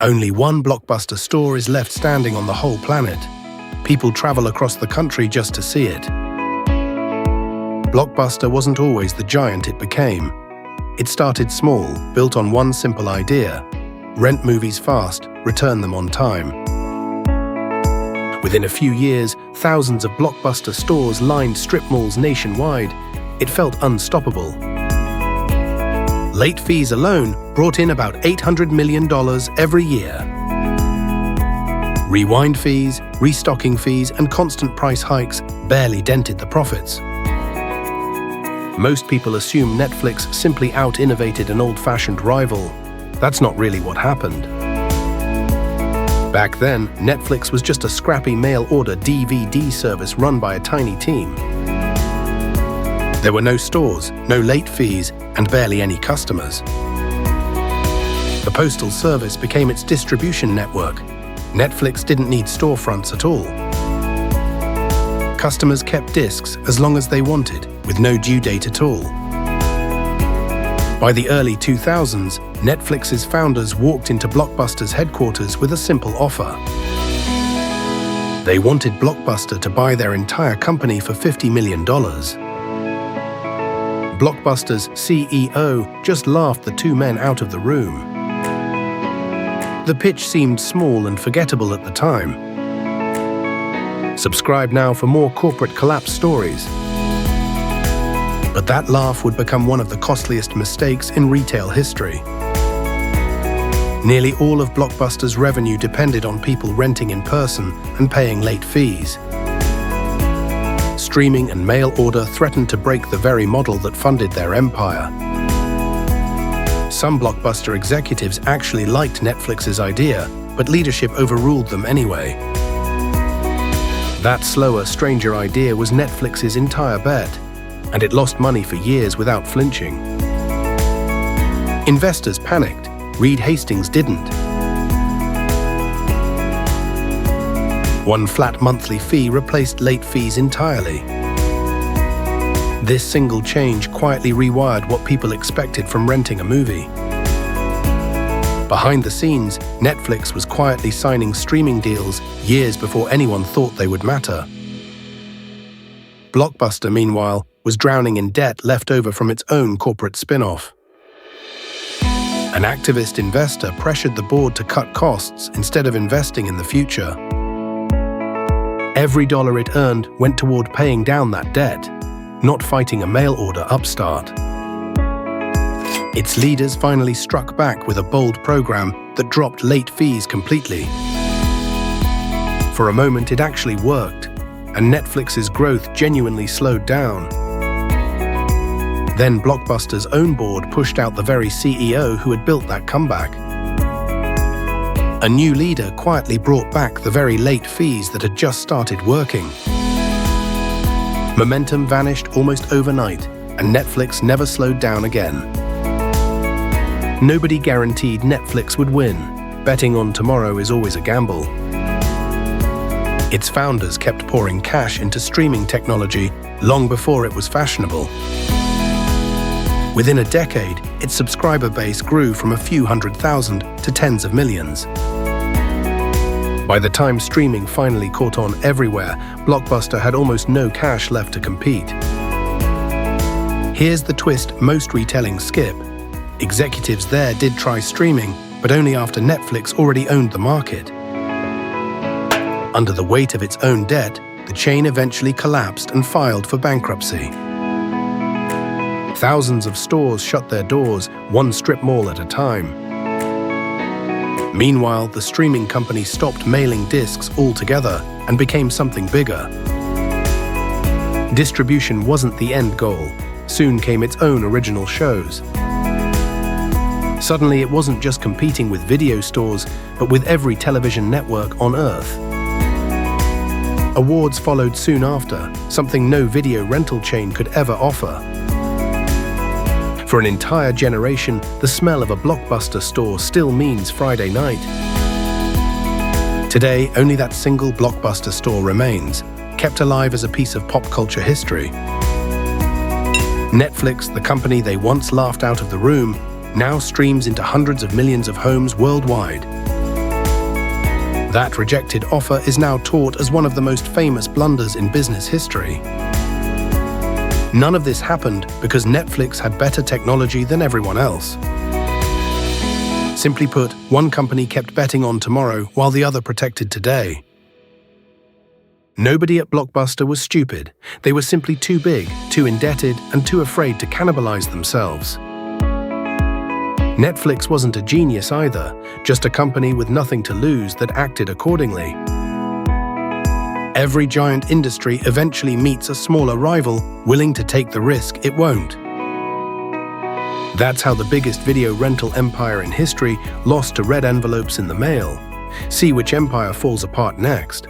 Only one Blockbuster store is left standing on the whole planet. People travel across the country just to see it. Blockbuster wasn't always the giant it became. It started small, built on one simple idea: rent movies fast, return them on time. Within a few years, thousands of Blockbuster stores lined strip malls nationwide. It felt unstoppable. Late fees alone brought in about $800 million every year. Rewind fees, restocking fees, and constant price hikes barely dented the profits. Most people assume Netflix simply out-innovated an old-fashioned rival. That's not really what happened. Back then, Netflix was just a scrappy mail-order DVD service run by a tiny team. There were no stores, no late fees, and barely any customers. The Postal Service became its distribution network. Netflix didn't need storefronts at all. Customers kept discs as long as they wanted, with no due date at all. By the early 2000s, Netflix's founders walked into Blockbuster's headquarters with a simple offer. They wanted Blockbuster to buy their entire company for $50 million. Blockbuster's CEO just laughed the two men out of the room. The pitch seemed small and forgettable at the time. Subscribe now for more corporate collapse stories. But that laugh would become one of the costliest mistakes in retail history. Nearly all of Blockbuster's revenue depended on people renting in person and paying late fees. Streaming and mail order threatened to break the very model that funded their empire. Some Blockbuster executives actually liked Netflix's idea, but leadership overruled them anyway. That slower, stranger idea was Netflix's entire bet, and it lost money for years without flinching. Investors panicked. Reed Hastings didn't. One flat monthly fee replaced late fees entirely. This single change quietly rewired what people expected from renting a movie. Behind the scenes, Netflix was quietly signing streaming deals years before anyone thought they would matter. Blockbuster, meanwhile, was drowning in debt left over from its own corporate spin-off. An activist investor pressured the board to cut costs instead of investing in the future. Every dollar it earned went toward paying down that debt, not fighting a mail-order upstart. Its leaders finally struck back with a bold program that dropped late fees completely. For a moment, it actually worked, and Netflix's growth genuinely slowed down. Then Blockbuster's own board pushed out the very CEO who had built that comeback. A new leader quietly brought back the very late fees that had just started working. Momentum vanished almost overnight, and Netflix never slowed down again. Nobody guaranteed Netflix would win. Betting on tomorrow is always a gamble. Its founders kept pouring cash into streaming technology long before it was fashionable. Within a decade, its subscriber base grew from a few 100,000 to tens of millions. By the time streaming finally caught on everywhere, Blockbuster had almost no cash left to compete. Here's the twist most retailers skip. Executives there did try streaming, but only after Netflix already owned the market. Under the weight of its own debt, the chain eventually collapsed and filed for bankruptcy. Thousands of stores shut their doors, one strip mall at a time. Meanwhile, the streaming company stopped mailing discs altogether and became something bigger. Distribution wasn't the end goal. Soon came its own original shows. Suddenly, it wasn't just competing with video stores, but with every television network on Earth. Awards followed soon after, something no video rental chain could ever offer. For an entire generation, the smell of a Blockbuster store still means Friday night. Today, only that single Blockbuster store remains, kept alive as a piece of pop culture history. Netflix, the company they once laughed out of the room, now streams into hundreds of millions of homes worldwide. That rejected offer is now taught as one of the most famous blunders in business history. None of this happened because Netflix had better technology than everyone else. Simply put, one company kept betting on tomorrow while the other protected today. Nobody at Blockbuster was stupid. They were simply too big, too indebted, and too afraid to cannibalize themselves. Netflix wasn't a genius either, just a company with nothing to lose that acted accordingly. Every giant industry eventually meets a smaller rival willing to take the risk it won't. That's how the biggest video rental empire in history lost to red envelopes in the mail. See which empire falls apart next.